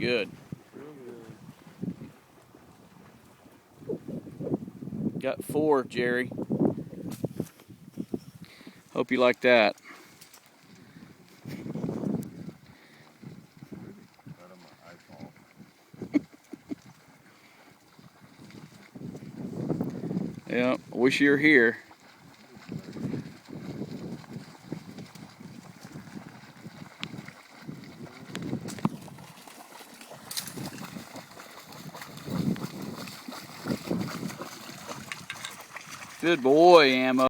good. Got 4, Jerry. Hope you like that. Yeah, I wish you were here. Good boy, Ammo.